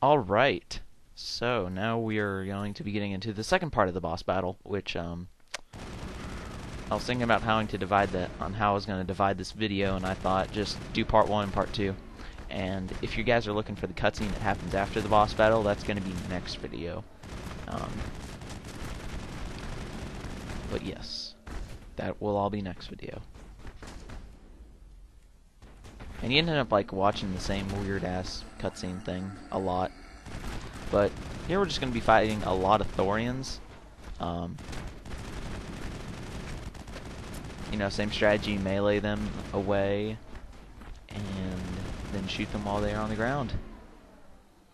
Alright, so now we are going to be getting into the second part of the boss battle, which I was thinking about how to divide that on how I was going to divide this video, and I thought just do part 1 and part 2. And if you guys are looking for the cutscene that happens after the boss battle, that's going to be next video. But yes, that will all be next video. And you ended up like watching the same weird ass cutscene thing a lot. But here we're just going to be fighting a lot of Thorians. You know, same strategy, melee them away and then shoot them while they are on the ground.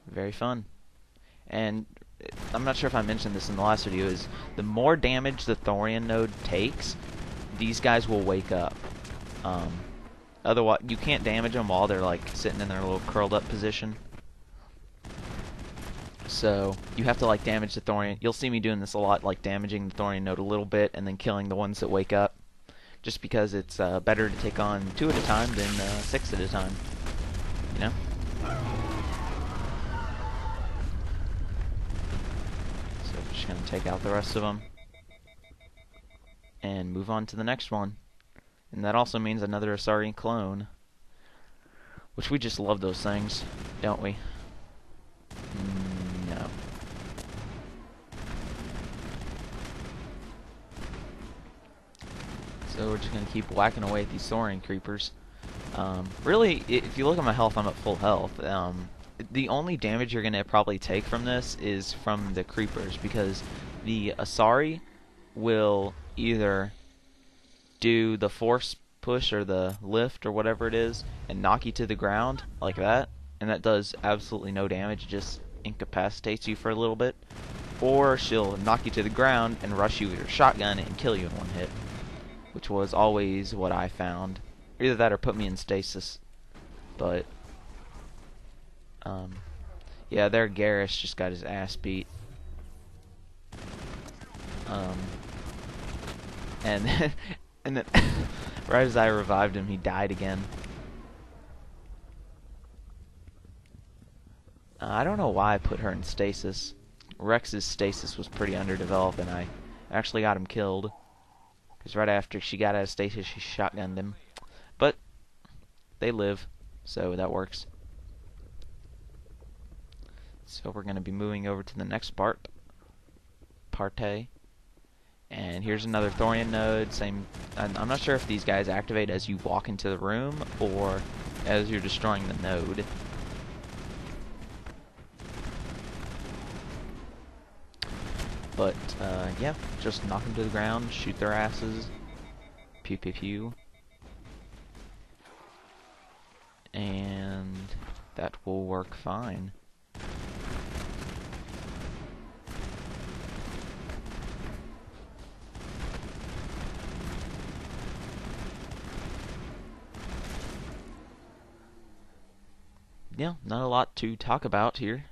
Very fun. And I'm not sure if I mentioned this in the last video, is the more damage the Thorian node takes, these guys will wake up. Otherwise, you can't damage them while they're like sitting in their little curled up position. So you have to like damage the Thorian. You'll see me doing this a lot, like damaging the Thorian node a little bit and then killing the ones that wake up. Just because it's better to take on 2 at a time than 6 at a time. You know? So we're just going to take out the rest of them. And move on to the next one. And that also means another Asari clone. Which we just love those things, don't we? No. So we're just going to keep whacking away at these Thorian creepers. Really, if you look at my health, I'm at full health. The only damage you're going to probably take from this is from the creepers, because the Asari will either do the force push or the lift or whatever it is and knock you to the ground like that, and that does absolutely no damage, it just incapacitates you for a little bit, or she'll knock you to the ground and rush you with her shotgun and kill you in one hit, which was always what I found. Either that or put me in stasis. But yeah, there Garrus just got his ass beat. And and then right as I revived him, he died again. I don't know why I put her in stasis. Rex's stasis was pretty underdeveloped, and I actually got him killed. Because right after she got out of stasis, she shotgunned him. But they live, so that works. So we're going to be moving over to the next part. Parte. And here's another Thorian node. Same. I'm not sure if these guys activate as you walk into the room or as you're destroying the node. But yeah, just knock them to the ground, shoot their asses, pew pew pew, and that will work fine. Yeah, not a lot to talk about here.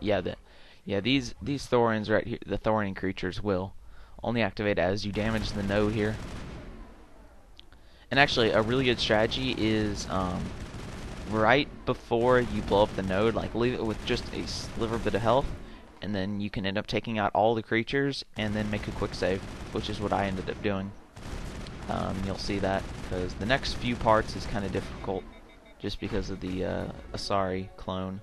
Yeah, these Thorians right here, the Thorian creatures will only activate as you damage the node here. And actually, a really good strategy is right before you blow up the node, like leave it with just a sliver bit of health, and then you can end up taking out all the creatures and then make a quick save, which is what I ended up doing. You'll see that because the next few parts is kind of difficult, just because of the Asari clone,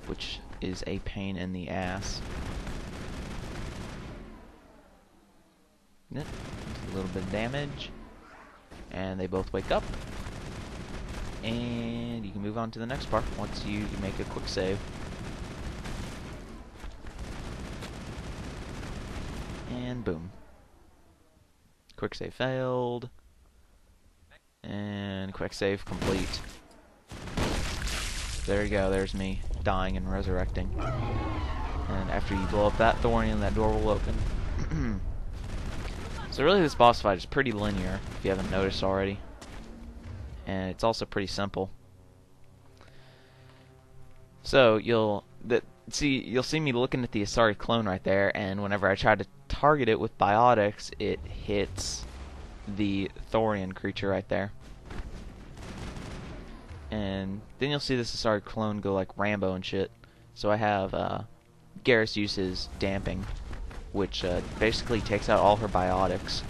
which is a pain in the ass. Yep, a little bit of damage, and they both wake up, and you can move on to the next part once you make a quick save. And boom. Quick save failed, and quick save complete. There you go, there's me dying and resurrecting. And after you blow up that Thorian, that door will open. So really this boss fight is pretty linear, if you haven't noticed already. And it's also pretty simple. So you'll see me looking at the Asari clone right there, and whenever I try to target it with biotics, it hits the Thorian creature right there. And then you'll see this Asari clone go like Rambo and shit. So I have Garrus uses damping, which basically takes out all her biotics.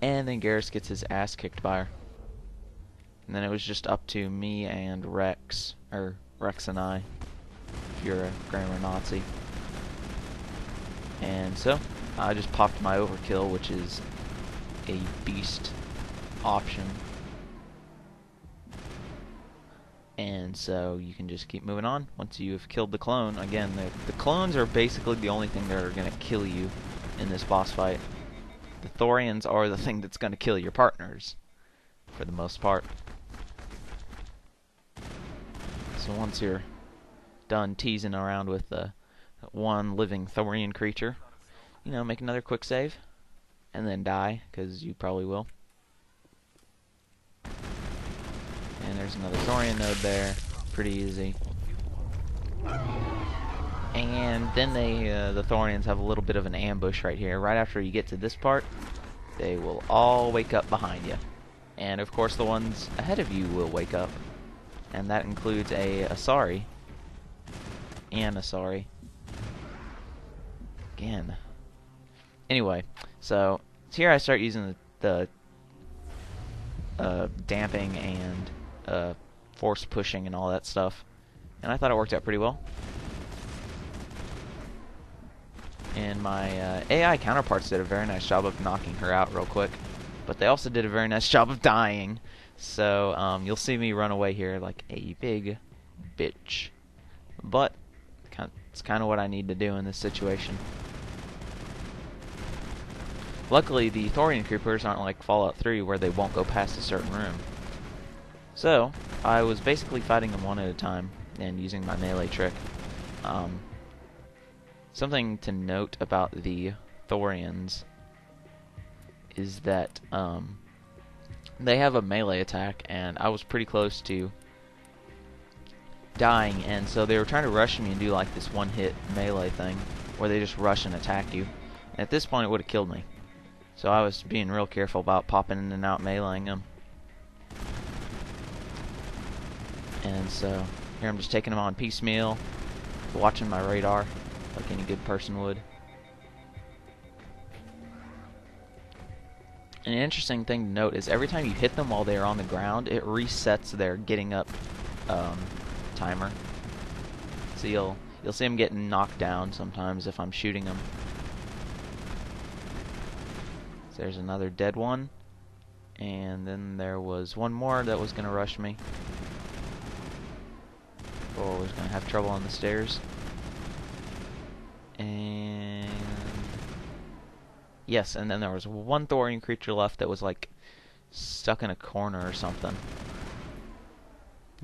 And then Garrus gets his ass kicked by her. And then it was just up to me and Rex, or Rex and I, if you're a grammar Nazi. And so, I just popped my overkill, which is a beast option. And so you can just keep moving on once you've killed the clone. Again, the clones are basically the only thing that are going to kill you in this boss fight. The Thorians are the thing that's going to kill your partners, for the most part. So once you're done teasing around with one living Thorian creature, you know, make another quick save, and then die, because you probably will. And there's another Thorian node there, pretty easy. And then the Thorians have a little bit of an ambush right here. Right after you get to this part, they will all wake up behind you. And of course the ones ahead of you will wake up. And that includes a Asari. And Asari. Again. Anyway, so here I start using the damping and force pushing and all that stuff. And I thought it worked out pretty well. And my AI counterparts did a very nice job of knocking her out real quick. But they also did a very nice job of dying. So you'll see me run away here like a big bitch. But it's kind of what I need to do in this situation. Luckily, the Thorian creepers aren't like Fallout 3 where they won't go past a certain room. So, I was basically fighting them one at a time and using my melee trick. Something to note about the Thorians is that they have a melee attack, and I was pretty close to dying, and so they were trying to rush me and do like this one-hit melee thing where they just rush and attack you. And at this point, it would have killed me. So I was being real careful about popping in and out meleeing them. And so here I'm just taking them on piecemeal, watching my radar like any good person would. An interesting thing to note is every time you hit them while they are on the ground, it resets their getting up timer. So you'll see them getting knocked down sometimes if I'm shooting them. So there's another dead one, and then there was one more that was going to rush me. Or was going to have trouble on the stairs. And yes, and then there was one Thorian creature left that was like stuck in a corner or something.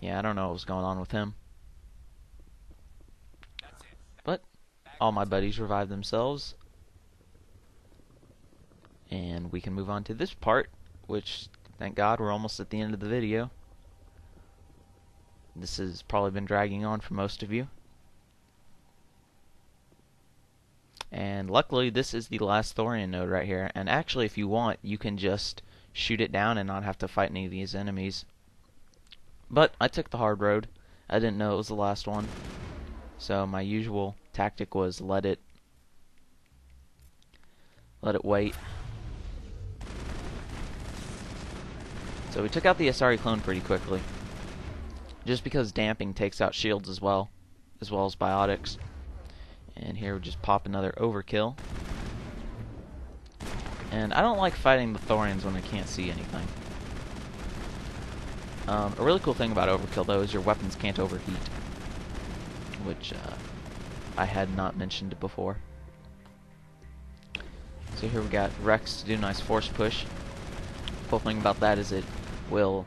Yeah, I don't know what was going on with him. But all my buddies revived themselves. And we can move on to this part, which, thank God, we're almost at the end of the video. This has probably been dragging on for most of you. And luckily, this is the last Thorian node right here. And actually, if you want, you can just shoot it down and not have to fight any of these enemies. But I took the hard road. I didn't know it was the last one. So my usual tactic was let it wait. So we took out the Asari clone pretty quickly. Just because damping takes out shields as well as biotics. And here we just pop another overkill. And I don't like fighting the Thorians when I can't see anything. A really cool thing about overkill though is your weapons can't overheat. Which I had not mentioned before. So here we got Rex to do a nice force push. The cool thing about that is it will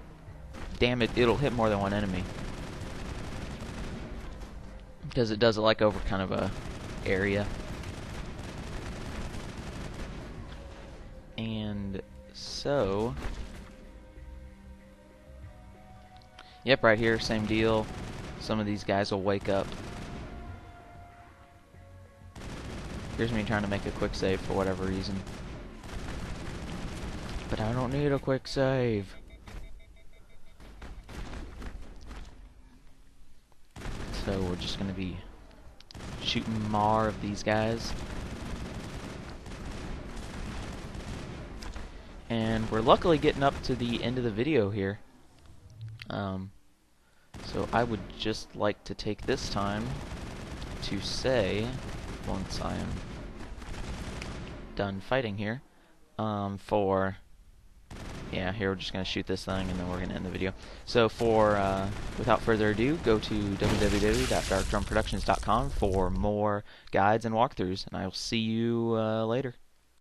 it'll hit more than one enemy. Because it does it like over kind of a area. And so yep, right here, same deal. Some of these guys will wake up. Here's me trying to make a quick save for whatever reason. But I don't need a quick save. So we're just going to be shooting more of these guys. And we're luckily getting up to the end of the video here. So I would just like to take this time to say, once I am done fighting here, yeah, here we're just going to shoot this thing and then we're going to end the video. So without further ado, go to www.darkdrumproductions.com for more guides and walkthroughs, and I will see you later.